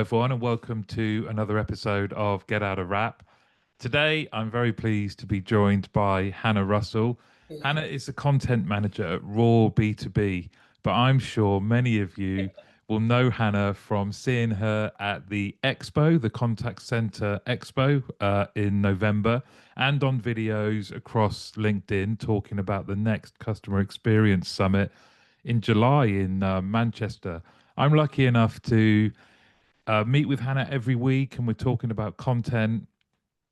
everyone, and welcome to another episode of Get Out of Rap. Today, I'm very pleased to be joined by Hannah Russell. Hannah is the content manager at Raw B2B, but I'm sure many of you will know Hannah from seeing her at the Expo, the Contact Centre Expo in November, and on videos across LinkedIn talking about the next Customer Experience Summit in July in Manchester. I'm lucky enough to meet with Hannah every week, and we're talking about content.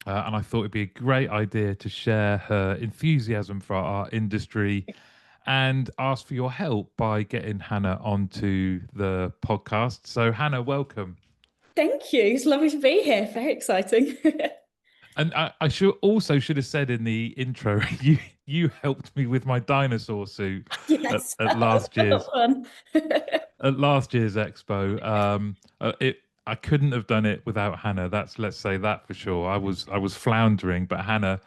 And I thought it'd be a great idea to share her enthusiasm for our industry and ask for your help by getting Hannah onto the podcast. So, Hannah, welcome. Thank you. It's lovely to be here. Very exciting. And I should have said in the intro, you helped me with my dinosaur suit Yes, at that was last a lot year's of fun. Expo. It I couldn't have done it without Hannah. Let's say that for sure. I was floundering, but Hannah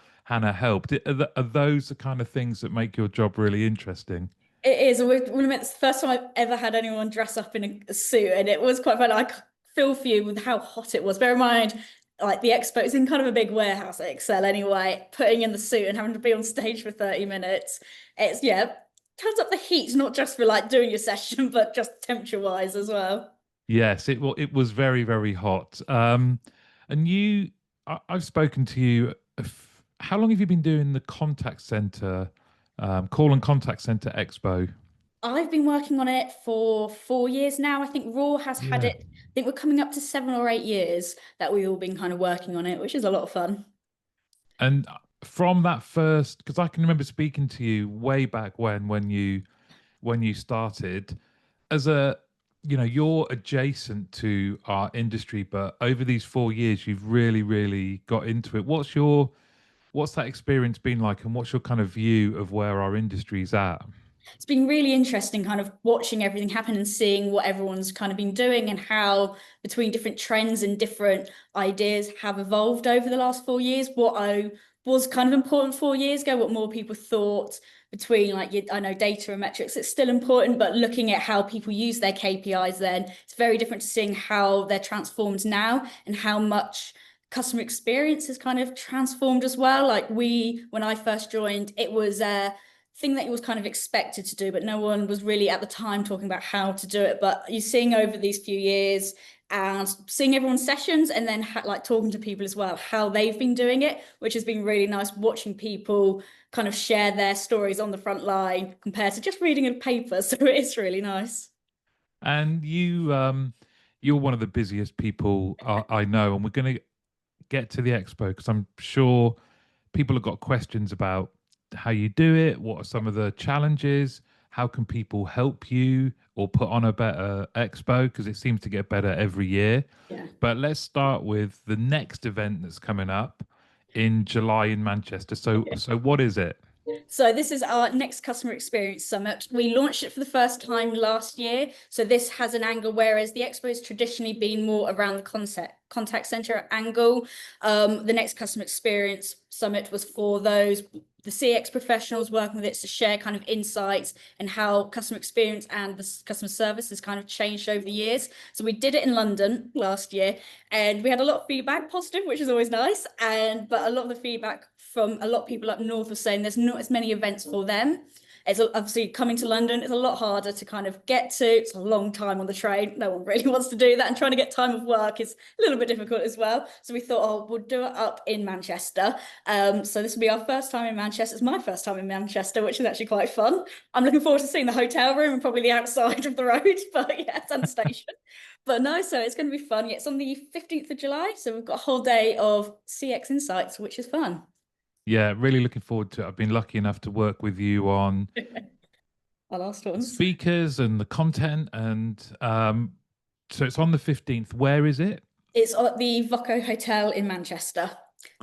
helped. Are those the kind of things that make your job really interesting? It is. It's the first time I've ever had anyone dress up in a suit, and it was quite fun. Feel for you with how hot it was. Bear in mind, like the expo is in kind of a big warehouse at Excel anyway. Putting in the suit and having to be on stage for 30 minutes, it's turns up the heat, not just for like doing your session, but just temperature wise as well. Yes, it was very, very hot. And I've spoken to you. How long have you been doing the contact center, call and contact center expo? I've been working on it for 4 years now. I think Raw has had Yeah. it. I think we're coming up to 7 or 8 years that we've all been kind of working on it, which is a lot of fun. And from that first, because I can remember speaking to you way back when you started as a, you're adjacent to our industry, but over these 4 years, you've really, really got into it. What's that experience been like, and what's your kind of view of where our industry's at? It's been really interesting kind of watching everything happen and seeing what everyone's kind of been doing and how between different trends and different ideas have evolved over the last 4 years. What I was kind of important 4 years ago, what more people thought between I know data and metrics, it's still important, but looking at how people use their KPIs then, it's very different to seeing how they're transformed now and how much customer experience has kind of transformed as well. When I first joined, it was thing that it was kind of expected to do, but no one was really at the time talking about how to do it. But you're seeing over these few years and seeing everyone's sessions and then like talking to people as well, how they've been doing it, which has been really nice watching people kind of share their stories on the front line compared to just reading a paper. So it's really nice. And you're one of the busiest people I know, and we're going to get to the expo because I'm sure people have got questions about how you do it. What are some of the challenges? How can people help you or put on a better expo? Because it seems to get better every year. Yeah. But let's start with the next event that's coming up in July in Manchester. So what is it? So this is our next customer experience summit. We launched it for the first time last year. So this has an angle, whereas the expo has traditionally been more around the contact center angle. The next customer experience summit was for the CX professionals working with it to share kind of insights and how customer experience and the customer service has kind of changed over the years. So we did it in London last year, and we had a lot of feedback, positive, which is always nice. But a lot of the feedback from a lot of people up north were saying there's not as many events for them. It's obviously coming to London, it's a lot harder to kind of get to. It's a long time on the train. No one really wants to do that. And trying to get time of work is a little bit difficult as well. So we thought, oh, we'll do it up in Manchester. So this will be our first time in Manchester. It's my first time in Manchester, which is actually quite fun. I'm looking forward to seeing the hotel room and probably the outside of the road, but yeah, it's on the station. But no, so it's going to be fun. Yeah, it's on the 15th of July. So we've got a whole day of CX insights, which is fun. Yeah, really looking forward to it. I've been lucky enough to work with you on Our last the ones. speakers and the content, and so it's on the 15th. Where is it? It's at the Voco Hotel in Manchester,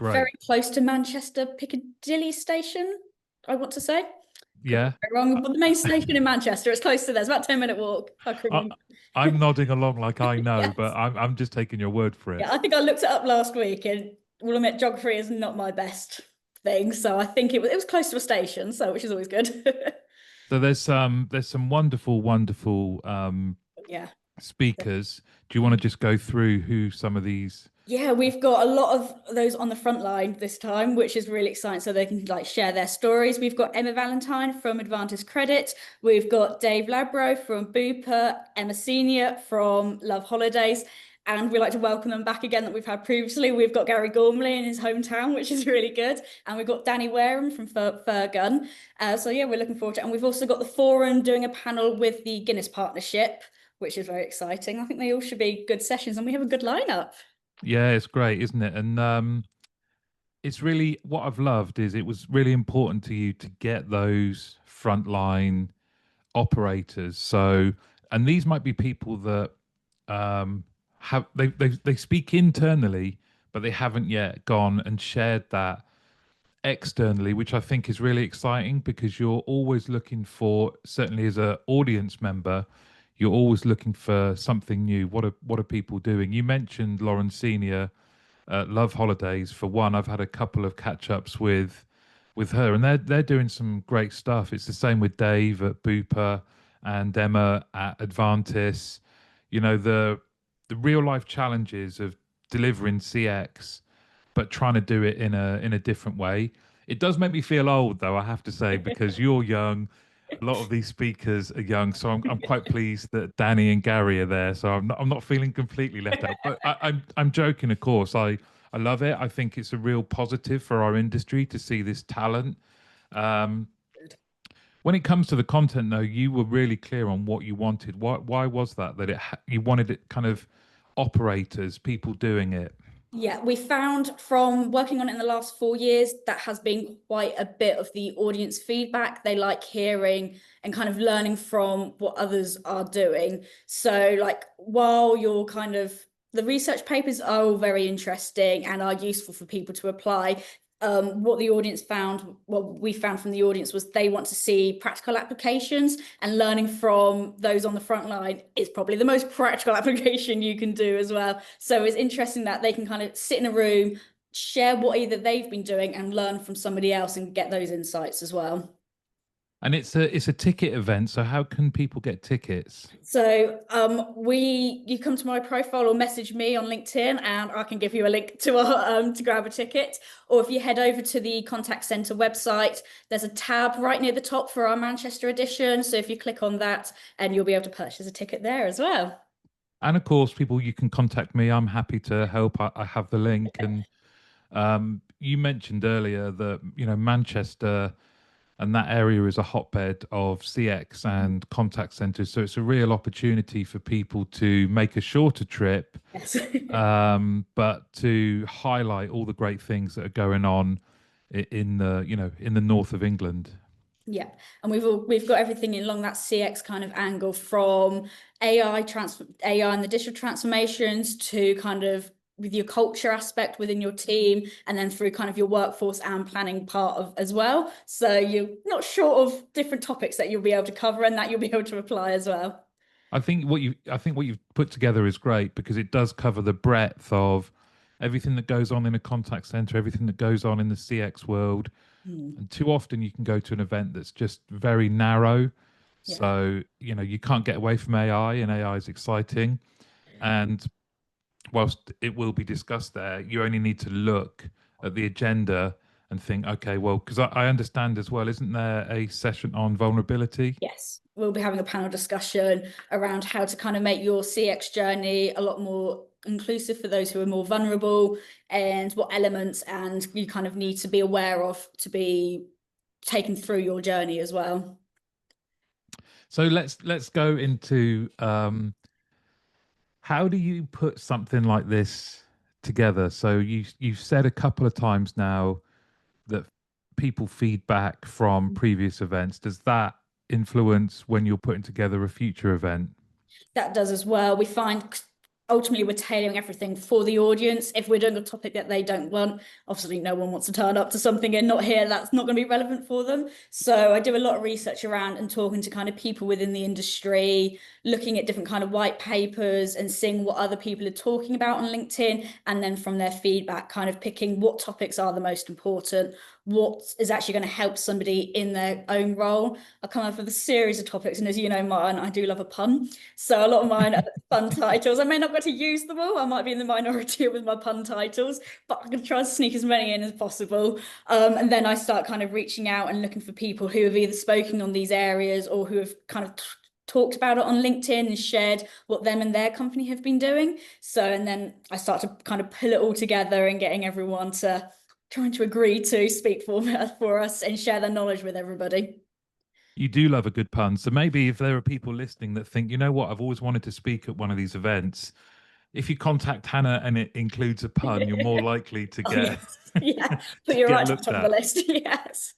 very Great. close to Manchester Piccadilly station, I want to say. Could be Yeah. wrong, I, but the main station in Manchester, it's close to there. It's about a 10-minute walk. I could I, remember. I'm nodding along like I know, but Yes. I'm just taking your word for it. Yeah, I think I looked it up last week and will admit geography is not my best thing. So I think it was close to a station, so which is always good. So there's some wonderful, wonderful Yeah. speakers. Do you want to just go through who some of these? Yeah, we've got a lot of those on the front line this time, which is really exciting. So they can like share their stories. We've got Emma Valentine from Advantage Credit. We've got Dave Labro from Bupa, Emma Senior from Love Holidays. And we like to welcome them back again that we've had previously. We've got Gary Gormley in his hometown, which is really good. And we've got Danny Wareham from Furgun. So yeah, we're looking forward to it. And we've also got the Forum doing a panel with the Guinness Partnership, which is very exciting. I think they all should be good sessions and we have a good lineup. Yeah, it's great, isn't it? And it's really what I've loved is it was really important to you to get those frontline operators. So, and these might be people that have they speak internally, but they haven't yet gone and shared that externally, which I think is really exciting because you're always looking for, certainly as an audience member, you're always looking for something new. What are people doing? You mentioned Lauren Senior, Love Holidays for one. I've had a couple of catch ups with her, and they're doing some great stuff. It's the same with Dave at Bupa and Emma at Advantis. You know, the real life challenges of delivering CX, but trying to do it in a different way. It does make me feel old, though, I have to say, because you're young. A lot of these speakers are young, so I'm quite pleased that Danny and Gary are there. So I'm not feeling completely left out. But I'm joking, of course. I love it. I think it's a real positive for our industry to see this talent. Um, when it comes to the content, though, you were really clear on what you wanted. Why was that? That you wanted it kind of operators, people doing it. Yeah, we found from working on it in the last 4 years, that has been quite a bit of the audience feedback. They like hearing and kind of learning from what others are doing. So, like, while you're kind of the research papers are all very interesting and are useful for people to apply, what the audience found, what we found from the audience was they want to see practical applications and learning from those on the front line is probably the most practical application you can do as well. So it's interesting that they can kind of sit in a room, share what either they've been doing and learn from somebody else and get those insights as well. And it's a ticket event, so how can people get tickets? So you come to my profile or message me on LinkedIn and I can give you a link to our to grab a ticket. Or if you head over to the Contact Centre website, there's a tab right near the top for our Manchester edition. So if you click on that and you'll be able to purchase a ticket there as well. And of course, people, you can contact me. I'm happy to help. I have the link. And you mentioned earlier that, you know, Manchester and that area is a hotbed of CX and contact centers. So it's a real opportunity for people to make a shorter trip, Yes. but to highlight all the great things that are going on in the, you know, in the north of England. Yeah, and we've got everything along that CX kind of angle from AI and the digital transformations to kind of with your culture aspect within your team, and then through kind of your workforce and planning part of as well. So you're not short of different topics that you'll be able to cover and that you'll be able to apply as well. I think what you've put together is great because it does cover the breadth of everything that goes on in a contact center, everything that goes on in the CX world. Hmm. And too often you can go to an event that's just very narrow. Yeah. So, you know, you can't get away from AI, and AI is exciting. And whilst it will be discussed there, you only need to look at the agenda and think, okay, well, because I understand as well, isn't there a session on vulnerability? Yes, we'll be having a panel discussion around how to kind of make your CX journey a lot more inclusive for those who are more vulnerable and what elements and you kind of need to be aware of to be taken through your journey as well. So let's go into how do you put something like this together? So you've said a couple of times now that people feedback from previous events. Does that influence when you're putting together a future event? That does as well. We find ultimately we're tailoring everything for the audience. If we're doing a topic that they don't want, obviously no one wants to turn up to something and not hear that's not going to be relevant for them. So I do a lot of research around and talking to kind of people within the industry, looking at different kind of white papers and seeing what other people are talking about on LinkedIn, and then from their feedback kind of picking what topics are the most important, what is actually going to help somebody in their own role. I come up with a series of topics, and as you know, Martin, I do love a pun. So a lot of mine are fun titles. I may not get to use them all. I might be in the minority with my pun titles, but I'm going to try to sneak as many in as possible. And then I start kind of reaching out and looking for people who have either spoken on these areas or who have kind of talked about it on LinkedIn and shared what them and their company have been doing. So, and then I start to kind of pull it all together and getting everyone to trying to agree to speak for us and share their knowledge with everybody. You do love a good pun. So maybe if there are people listening that think, you know what, I've always wanted to speak at one of these events, if you contact Hannah and it includes a pun, you're more likely to Oh get yes, yeah. Put to you get right to the looked top of the at. list. Yes.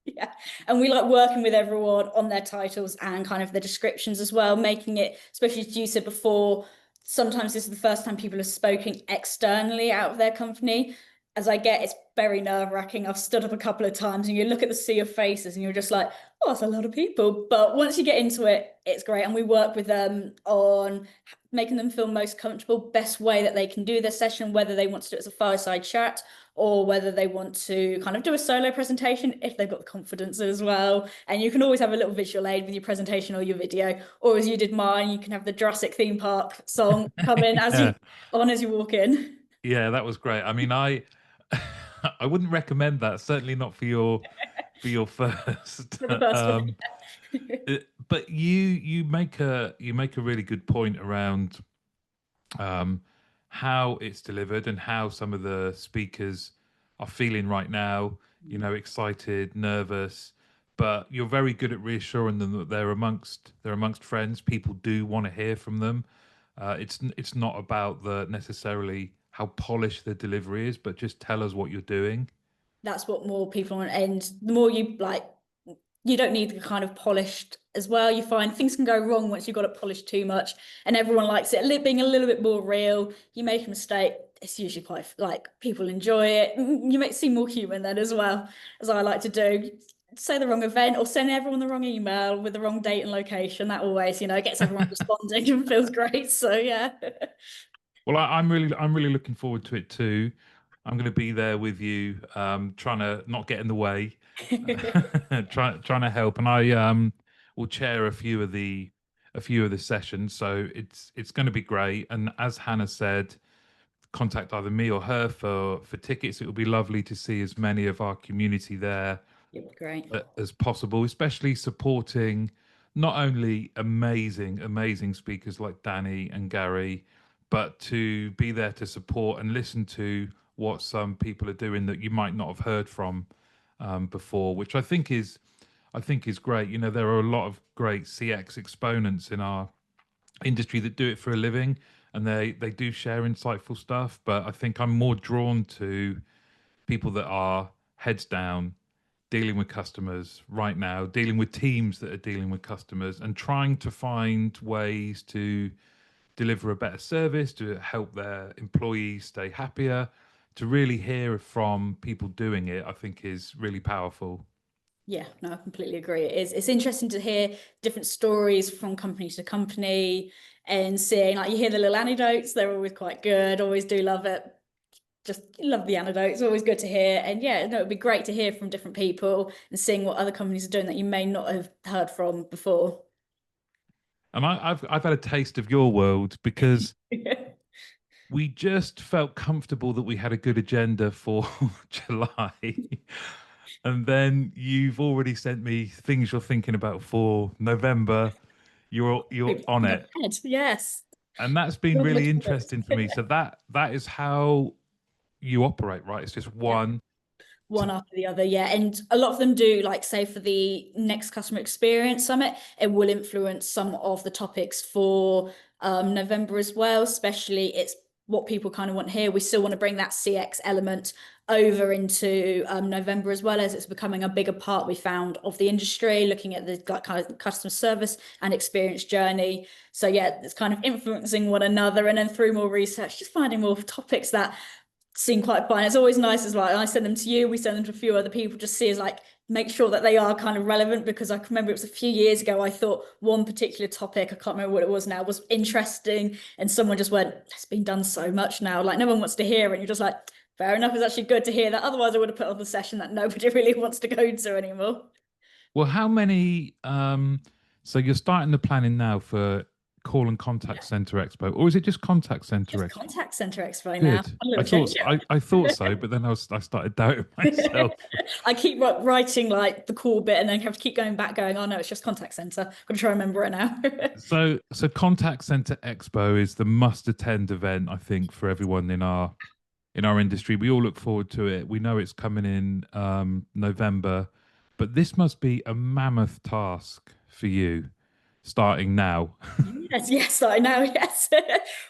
Yeah. And we like working with everyone on their titles and kind of the descriptions as well, making it, especially as you said before, sometimes this is the first time people have spoken externally out of their company. As I get, it's very nerve-wracking. I've stood up a couple of times and you look at the sea of faces and you're just like, oh, that's a lot of people. But once you get into it, it's great. And we work with them on making them feel most comfortable, best way that they can do their session, whether they want to do it as a fireside chat or whether they want to kind of do a solo presentation if they've got the confidence as well. And you can always have a little visual aid with your presentation or your video, or as you did mine, you can have the Jurassic theme park song come in as Yeah. you on as you walk in. Yeah, that was great. I mean, I I wouldn't recommend that, certainly not for your first. For the first one. But you make a really good point around um, how it's delivered and how some of the speakers are feeling right now. You know, excited, nervous, but you're very good at reassuring them that they're amongst friends. People do want to hear from them. It's not about the necessarily how polished the delivery is, but just tell us what you're doing. That's what more people want. And the more you like, you don't need the kind of polished as well. You find things can go wrong once you've got it polished too much, and everyone likes it being a little bit more real. You make a mistake, it's usually quite like people enjoy it. You make it seem more human then as well, as I like to do. Say the wrong event or send everyone the wrong email with the wrong date and location. That always, gets everyone responding and feels great. So yeah. Well, I'm really looking forward to it too. I'm going to be there with you, trying to not get in the way, trying to help, and I will chair a few of the sessions. So it's going to be great. And as Hannah said, contact either me or her for tickets. It would be lovely to see as many of our community there Great. as possible, especially supporting not only amazing speakers like Danny and Gary, but to be there to support and listen to what some people are doing that you might not have heard from before, which I think is great. You know, there are a lot of great CX exponents in our industry that do it for a living, and they do share insightful stuff. But I think I'm more drawn to people that are heads down, dealing with customers right now, dealing with teams that are dealing with customers, and trying to find ways to deliver a better service, to help their employees stay happier, to really hear from people doing it, I think is really powerful. Yeah, no, I completely agree. It is. It's interesting to hear different stories from company to company and seeing like you hear the little anecdotes, they're always quite good, always do love it. Just love the anecdotes, always good to hear. And yeah, no, it'd be great to hear from different people and seeing what other companies are doing that you may not have heard from before. And I've had a taste of your world because we just felt comfortable that we had a good agenda for July. And then you've already sent me things you're thinking about for November. You're on it. Yes. And that's been really interesting for me. So that is how you operate, right? It's just Yeah. one. One after the other, yeah. And a lot of them do, like, say, for the next customer experience summit, it will influence some of the topics for November as well. Especially, it's what people kind of want here. We still want to bring that CX element over into November as well, as it's becoming a bigger part we found of the industry, looking at the kind of customer service and experience journey. So yeah, it's kind of influencing one another, and then through more research, just finding more topics that seem quite fun. It's always nice as well. I send them to you, we send them to a few other people, just see as like make sure that they are kind of relevant, because I can remember it was a few years ago I thought one particular topic, I can't remember what it was now, was interesting, and someone just went, it's been done so much now, like no one wants to hear it, and you're just like, fair enough, it's actually good to hear that, otherwise I would have put on the session that nobody really wants to go to anymore. Well, how many? So you're starting the planning now for Call and Contact Yeah, Centre Expo, or is it just Contact Centre just Expo? Contact Centre Expo now, Good. a little change. I thought so, but then I started doubting myself. I keep writing like the cool bit and then have to keep going back, going, oh no, it's just contact center. Gotta try and remember it now. So Contact Centre Expo is the must attend event, I think, for everyone in our industry. We all look forward to it. We know it's coming in November, but this must be a mammoth task for you starting now. Yes, yes, I know. Yes.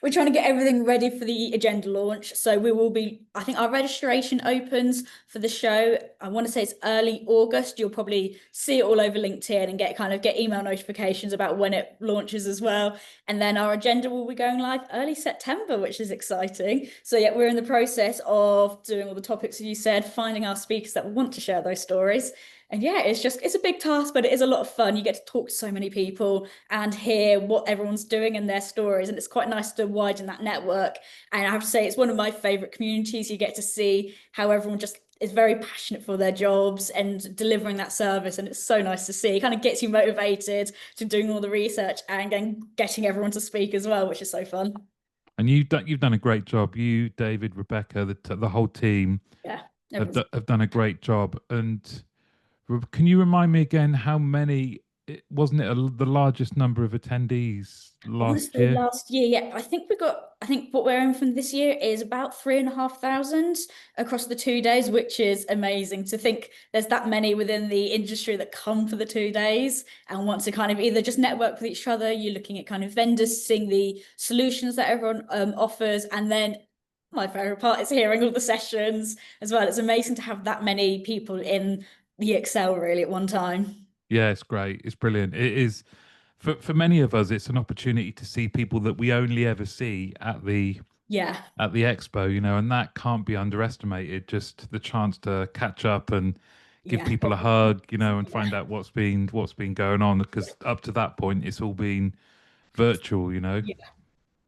We're trying to get everything ready for the agenda launch. So we will be, I think our registration opens for the show. I want to say it's early August. You'll probably see it all over LinkedIn and get email notifications about when it launches as well. And then our agenda will be going live early September, which is exciting. So yeah, we're in the process of doing all the topics, as you said, finding our speakers that want to share those stories. And yeah, it's a big task, but it is a lot of fun. You get to talk to so many people and hear what everyone's doing and their stories. And it's quite nice to widen that network. And I have to say, it's one of my favorite communities. You get to see how everyone just is very passionate for their jobs and delivering that service. And it's so nice to see. It kind of gets you motivated to doing all the research and then getting everyone to speak as well, which is so fun. And you've done a great job. You, David, Rebecca, the whole team Yeah, everyone's. have done a great job. And can you remind me again how many? Wasn't it the largest number of attendees I want to last say year? last year, yeah, I think what we're in from this year is about 3,500 across the 2 days, which is amazing to think there's that many within the industry that come for the 2 days and want to kind of either just network with each other. You're looking at kind of vendors, seeing the solutions that everyone offers, and then my favorite part is hearing all the sessions as well. It's amazing to have that many people in the Excel really at one time. Yeah, it's great. It's brilliant. It is for many of us. It's an opportunity to see people that we only ever see Yeah, at the expo, you know, and that can't be underestimated. Just the chance to catch up and give yeah, people a hug, you know, and find out what's been going on. Because up to that point, it's all been virtual, you know. yeah.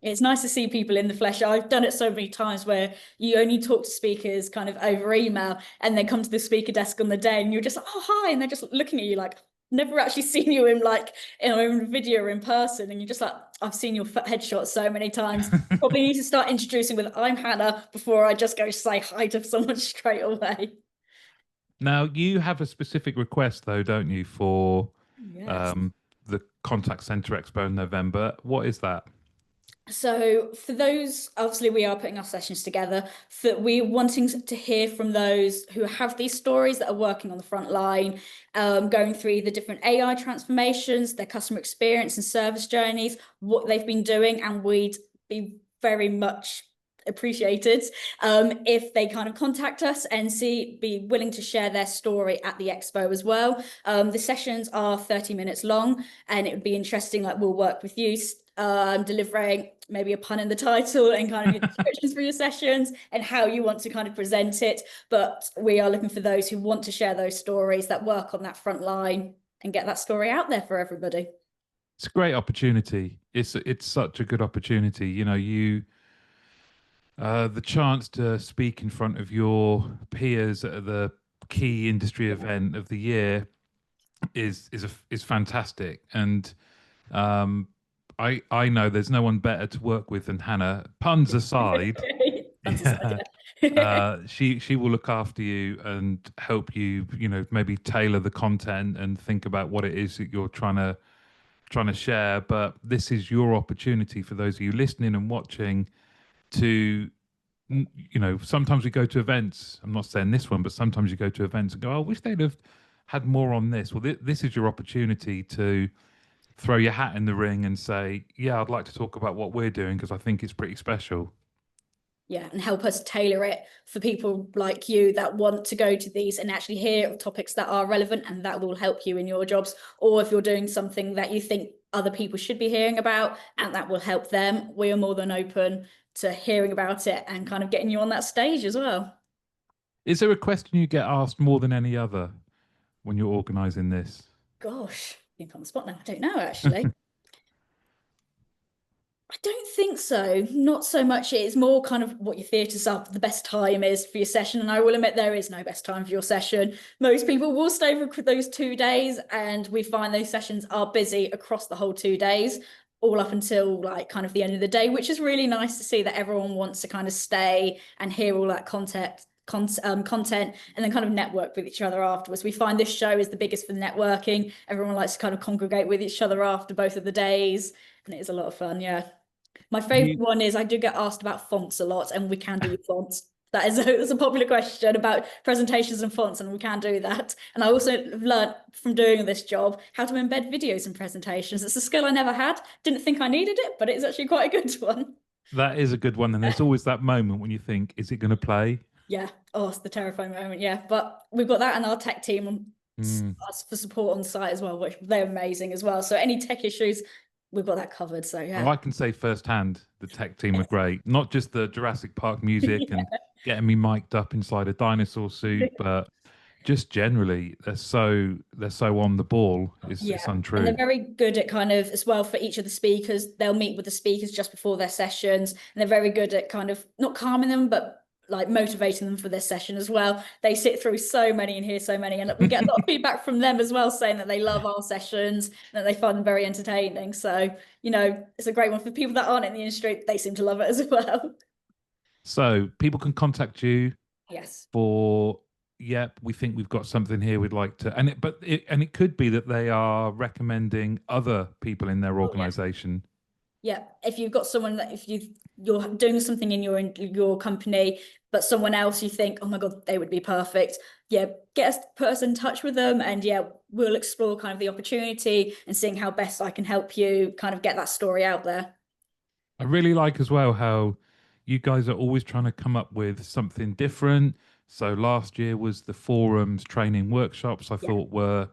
It's nice to see people in the flesh. I've done it so many times where you only talk to speakers kind of over email and then come to the speaker desk on the day and you're just like, oh, hi. And they're just looking at you like, never actually seen you in like in video or in person. And you're just like, I've seen your headshot so many times. Probably need to start introducing with, I'm Hannah, before I just go say hi to someone straight away. Now you have a specific request though, don't you, for Yes. um, the Contact Centre Expo in November? What is that? So for those, obviously we are putting our sessions together. For we're wanting to hear from those who have these stories that are working on the front line, going through the different AI transformations, their customer experience and service journeys, what they've been doing, and we'd be very much appreciated if they kind of contact us and be willing to share their story at the expo as well. The sessions are 30 minutes long, and it would be interesting, like we'll work with you delivering maybe a pun in the title and kind of your descriptions for your sessions and how you want to kind of present it. But we are looking for those who want to share those stories, that work on that front line and get that story out there for everybody. It's a great opportunity. It's such a good opportunity. You know, the chance to speak in front of your peers at the key industry event of the year is fantastic. And um, I know there's no one better to work with than Hannah. Puns aside, That's yeah, yeah. she will look after you and help you. You know, maybe tailor the content and think about what it is that you're trying to share. But this is your opportunity for those of you listening and watching to you know, sometimes we go to events. I'm not saying this one, but sometimes you go to events and go, "Oh, I wish they'd have had more on this." Well, this is your opportunity to throw your hat in the ring and say, "Yeah, I'd like to talk about what we're doing because I think it's pretty special." Yeah, and help us tailor it for people like you that want to go to these and actually hear topics that are relevant and that will help you in your jobs. Or if you're doing something that you think other people should be hearing about and that will help them, we are more than open to hearing about it and kind of getting you on that stage as well. Is there a question you get asked more than any other when you're organising this? Gosh, I think on the spot now. I don't know actually. I don't think so. Not so much. It's more kind of what your theatre's up, the best time is for your session. And I will admit there is no best time for your session. Most people will stay for those 2 days, and we find those sessions are busy across the whole 2 days, all up until like kind of the end of the day, which is really nice to see that everyone wants to kind of stay and hear all that content and then kind of network with each other afterwards. We find this show is the biggest for networking. Everyone likes to kind of congregate with each other after both of the days, and it is a lot of fun. Yeah. My favorite You, one is I do get asked about fonts a lot, and we can do fonts. That is that's a popular question about presentations and fonts, and we can do that. And I also learned from doing this job how to embed videos in presentations. It's a skill I never had. Didn't think I needed it, but it's actually quite a good one. that is a good one. And there's always that moment when you think, is it going to play? Yeah. Oh, it's the terrifying moment. Yeah. But we've got that and our tech team on Mm. us for support on site as well, which they're amazing as well. So any tech issues, we've got that covered. So Well, yeah. I can say firsthand, the tech team are great. Not just the Jurassic Park music and getting me mic'd up inside a dinosaur suit, but just generally, they're so on the ball. It's Yeah, and they're untrue. very good at kind of as well for each of the speakers. They'll meet with the speakers just before their sessions, and they're very good at kind of not calming them, but like motivating them for their session as well. They sit through so many and hear so many, and we get a lot of feedback from them as well, saying that they love our sessions and that they find them very entertaining. So, it's a great one for people that aren't in the industry. They seem to love it as well. So people can contact you Yes. for, yep, we think we've got something here we'd like to, and it could be that they are recommending other people in their Oh yeah. organization. Yeah, if you've got someone that if you're doing something in your company, but someone else you think, oh my God, they would be perfect. Yeah, get us put us in touch with them, and yeah, we'll explore kind of the opportunity and seeing how best I can help you kind of get that story out there. I really like as well how you guys are always trying to come up with something different. So last year was the forums training workshops. I Yeah, thought were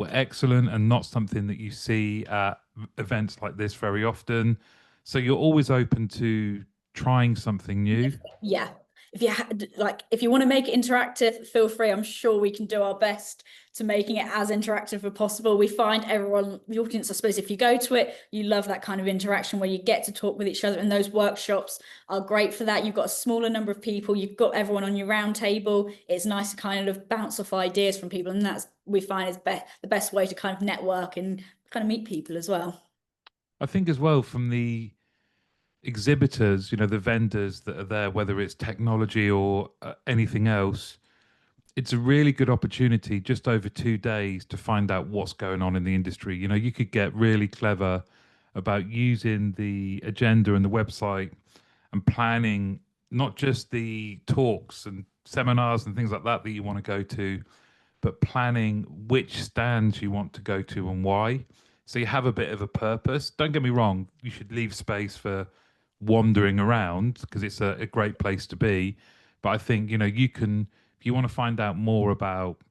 excellent and not something that you see at events like this very often. So you're always open to trying something new. yeah. If you want to make it interactive, feel free. I'm sure we can do our best to making it as interactive as possible. We find everyone, the audience, I suppose, if you go to it, you love that kind of interaction where you get to talk with each other, and those workshops are great for that. You've got a smaller number of people, you've got everyone on your round table. It's nice to kind of bounce off ideas from people, and that's we find is the best way to kind of network and kind of meet people as well. I think as well from the exhibitors, the vendors that are there, whether it's technology or anything else, it's a really good opportunity just over 2 days to find out what's going on in the industry. You could get really clever about using the agenda and the website and planning not just the talks and seminars and things like that you want to go to, but planning which stands you want to go to and why. So you have a bit of a purpose. Don't get me wrong, you should leave space for wandering around because it's a great place to be. But I think, you can, if you want to find out more about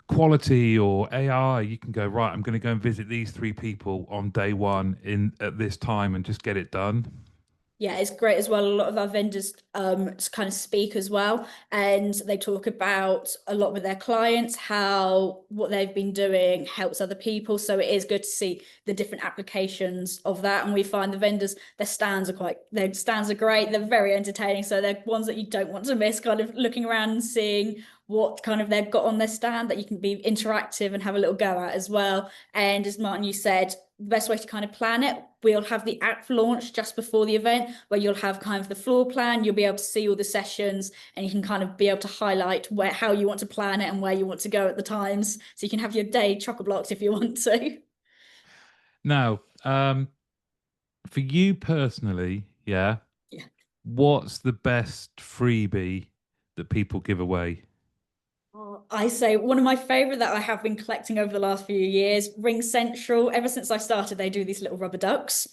quality or AI, you can go, right, I'm going to go and visit these three people on day one in at this time and just get it done. Yeah, it's great as well. A lot of our vendors kind of speak as well, and they talk about a lot with their clients, how what they've been doing helps other people. So it is good to see the different applications of that. And we find the vendors, their stands are great. They're very entertaining. So they're ones that you don't want to miss, kind of looking around and seeing what kind of they've got on their stand that you can be interactive and have a little go at as well. And as Martin, you said, the best way to kind of plan it, we'll have the app launch just before the event where you'll have kind of the floor plan, you'll be able to see all the sessions, and you can kind of be able to highlight how you want to plan it and where you want to go at the times. So you can have your day chock-a-blocked if you want to. Now, for you personally, yeah, Yeah. what's the best freebie that people give away? I say one of my favorite that I have been collecting over the last few years, Ring Central. Ever since I started, they do these little rubber ducks.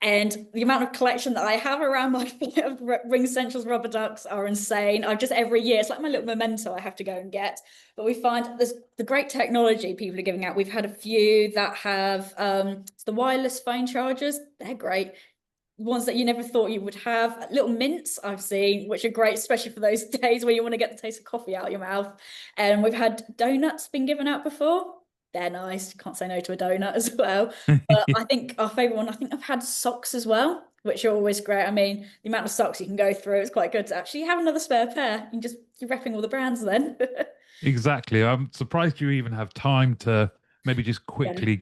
And the amount of collection that I have around my of Ring Essentials rubber ducks are insane. I just every year, it's like my little memento I have to go and get. But we find there's the great technology people are giving out. We've had a few that have it's the wireless phone chargers. They're great. Ones that you never thought you would have. Little mints I've seen, which are great, especially for those days where you want to get the taste of coffee out of your mouth. And we've had donuts been given out before. They're nice. Can't say no to a donut as well. But I think our favorite one, I think I've had socks as well, which are always great. I mean, the amount of socks you can go through, it's quite good to actually have another spare pair. You're repping all the brands then. Exactly. I'm surprised you even have time to maybe just Yeah. quickly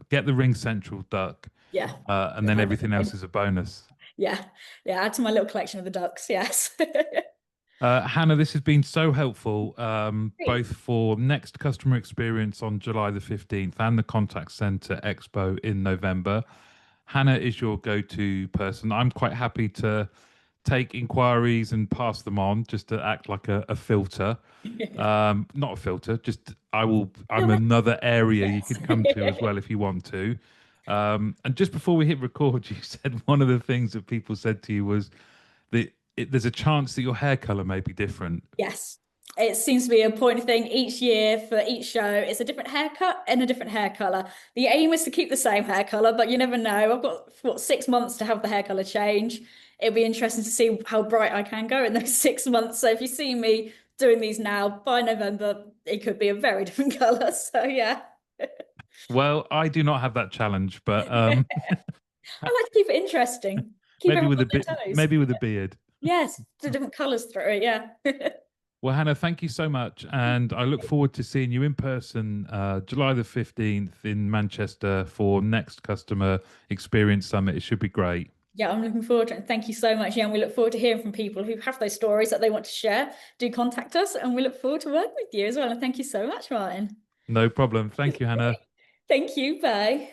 get the Ring Central duck, Yeah. and then everything else is a bonus. Yeah. Yeah. Add to my little collection of the ducks. Yes. Hannah, this has been so helpful, Great. both for next customer experience on July the 15th and the Contact Centre Expo in November. Hannah is your go-to person. I'm quite happy to take inquiries and pass them on just to act like a filter. Not a filter, just I'm another area you could come to as Yes. well if you want to. And just before we hit record, you said one of the things that people said to you was that there's a chance that your hair color may be different. Yes. It seems to be a point thing each year for each show. It's a different haircut and a different hair color. The aim is to keep the same hair color, but you never know. I've got what 6 months to have the hair color change. It'll be interesting to see how bright I can go in those 6 months. So if you see me doing these now, by November, it could be a very different color. So yeah. Well, I do not have that challenge, but I like to keep it interesting. Keep maybe everyone with a on bit, their toes. maybe with a beard. Yes, the different colors through it. Yeah. Well, Hannah, thank you so much, and I look forward to seeing you in person July the 15th in Manchester for next customer experience summit. It should be great. Yeah, I'm looking forward to it. And thank you so much. Yeah, and we look forward to hearing from people who have those stories that they want to share. Do contact us, and we look forward to working with you as well. And thank you so much, Martin. No problem. Thank you, Hannah. Thank you. Bye.